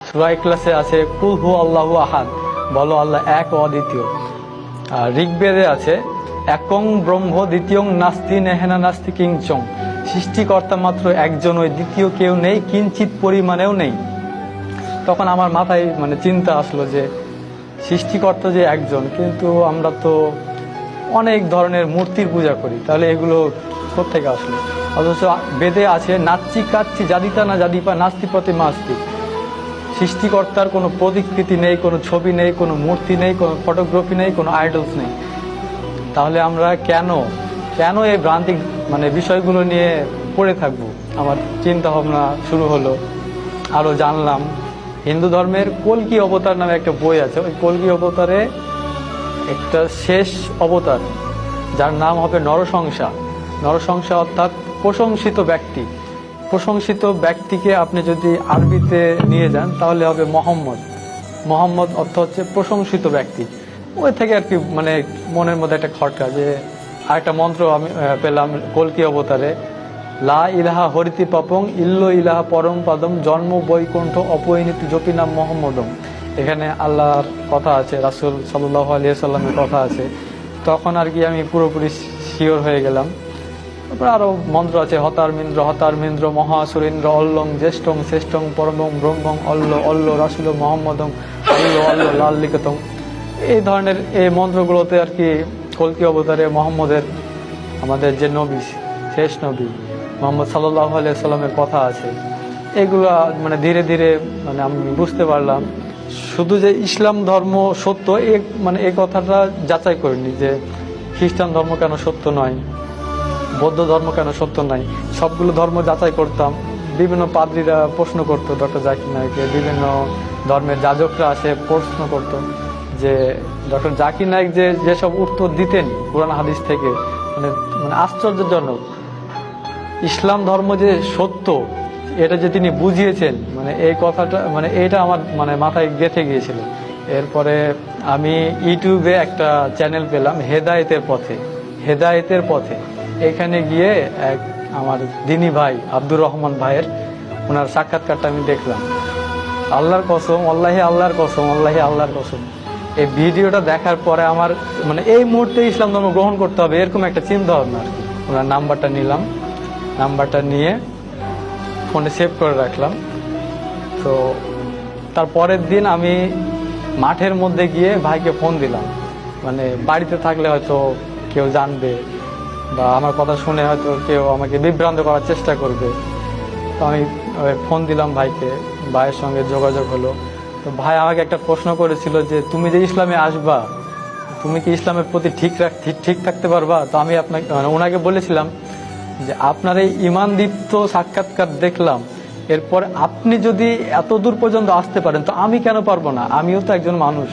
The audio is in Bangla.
সূরা ইখলাসে আছে কুল হু আল্লাহু আহাদ, বলো আল্লাহ এক ও অদ্বিতীয়। আর ঋগ্বেদে আছে একং ব্রহ্ম দ্বিতীয়ং নাস্তি নেহেনা নাস্তি কিঞ্চং, সৃষ্টিকর্তা মাত্র একজন, ওই দ্বিতীয় কেউ নেই, কিঞ্চিত পরিমাণেও নেই। তখন আমার মাথায় চিন্তা আসলো যে সৃষ্টিকর্তা যে একজন, কিন্তু আমরা তো অনেক ধরনের মূর্তির পূজা করি, তাহলে এগুলো কোত্থেকে আসলো? অথচ বেদে আছে নাচ্চি কাচ্চি জাদিতা না জাদিপা নাস্তি প্রতিমা আস্তি, সৃষ্টিকর্তার কোনো প্রতিকৃতি নেই, কোনো ছবি নেই, কোনো মূর্তি নেই, কোনো ফটোগ্রাফি নেই, কোনো আইডলস নেই। তাহলে আমরা কেন এই ভ্রান্তিক বিষয়গুলো নিয়ে পড়ে থাকবো? আমার চিন্তা ভাবনা শুরু হলো, আরো জানলাম। হিন্দু ধর্মের কল্কি অবতার নামে একটা বই আছে, ওই কল্কি অবতারে একটা শেষ অবতার যার নাম হবে নরসংসা। নরসংসা অর্থাৎ প্রশংসিত ব্যক্তি। প্রশংসিত ব্যক্তিকে আপনি যদি আরবিতে নিয়ে যান তাহলে হবে মোহাম্মদ। মোহাম্মদ অর্থ হচ্ছে প্রশংসিত ব্যক্তি। ওই থেকে আর কি মনের মধ্যে একটা খটকা, যে আরেকটা মন্ত্র আমি পেলাম কল্কি অবতারে, লা ইলাহা হরিতি পাপং ইল্লো ইলাহা পরম পাদম জন্ম বৈকুণ্ঠ অপরিণীতি জপি নাম মোহাম্মদম। এখানে আল্লাহর কথা আছে, রাসূল সাল্লাল্লাহু আলাইহি সাল্লামের কথা আছে। তখন আর কি আমি পুরোপুরি শিওর হয়ে গেলাম। তারপর আরো মন্ত্র আছে, হতারমিন্দ্র মহাসুরেন্দ্র অল্লং জ্যেষ্ঠং শ্রেষ্ঠং পরমং ব্রহ্মং অল্ল অল্ল রাসূল মোহাম্মদং অল্ল অল্ল লাল লিখিতং। এই ধরনের এই মন্ত্রগুলোতে আর কি কল্কি অবতারে মোহাম্মদের, আমাদের যে নবী, শেষ নবী মোহাম্মদ সাল্লাল্লাহু আলাইহি সাল্লামের কথা আছে। এগুলা ধীরে ধীরে আমি বুঝতে পারলাম শুধু যে ইসলাম ধর্ম সত্য এই কথাটা যাচাই করিনি, যে খ্রিস্টান ধর্ম কেন সত্য নয়, বৌদ্ধ ধর্ম কেন সত্য নয়। সবগুলো ধর্ম যাচাই করতাম। বিভিন্ন পাদ্রীরা প্রশ্ন করতো ডক্টর জাকির নায়েককে, বিভিন্ন ধর্মের যাজকরা আসে প্রশ্ন করতো, যে ডক্টর জাকির নায়েক যেসব উত্তর দিতেন কোরআন হাদিস থেকে, আশ্চর্যজনক। ইসলাম ধর্ম যে সত্য এটা যে তিনি বুঝিয়েছেন, এই কথাটা এইটা আমার মাথায় গেঁথে গিয়েছিল। এরপরে আমি ইউটিউবে একটা চ্যানেল পেলাম হেদায়েতের পথে। এখানে গিয়ে এক আমার দিনী ভাই আব্দুর রহমান ভাইয়ের ওনার সাক্ষাৎকারটা আমি দেখলাম। আল্লাহর কসম, আল্লাহর কসম, এই ভিডিওটা দেখার পরে আমার এই মুহূর্তে ইসলাম ধর্ম গ্রহণ করতে হবে এরকম একটা চিন্তা ভাবনা আর কি। ওনার নাম্বারটা নিলাম, নাম্বারটা নিয়ে ফোনে সেভ করে রাখলাম। তো তার পরের দিন আমি মাঠের মধ্যে গিয়ে ভাইকে ফোন দিলাম। বাড়িতে থাকলে হয়তো কেউ জানবে বা আমার কথা শুনে হয়তো কেউ আমাকে বিভ্রান্ত করার চেষ্টা করবে। তো আমি ফোন দিলাম ভাইকে, ভাইয়ের সঙ্গে যোগাযোগ হলো। তো ভাই আমাকে একটা প্রশ্ন করেছিল যে তুমি যে ইসলামে আসবা, তুমি কি ইসলামের প্রতি ঠিক থাকতে পারবা? তো আমি ওনাকে বলেছিলাম যে আপনার এই ঈমানদীপ্ত সাক্ষাৎকার দেখলাম, এরপর আপনি যদি এত দূর পর্যন্ত আসতে পারেন তো আমি কেন পারবো না? আমিও তো একজন মানুষ।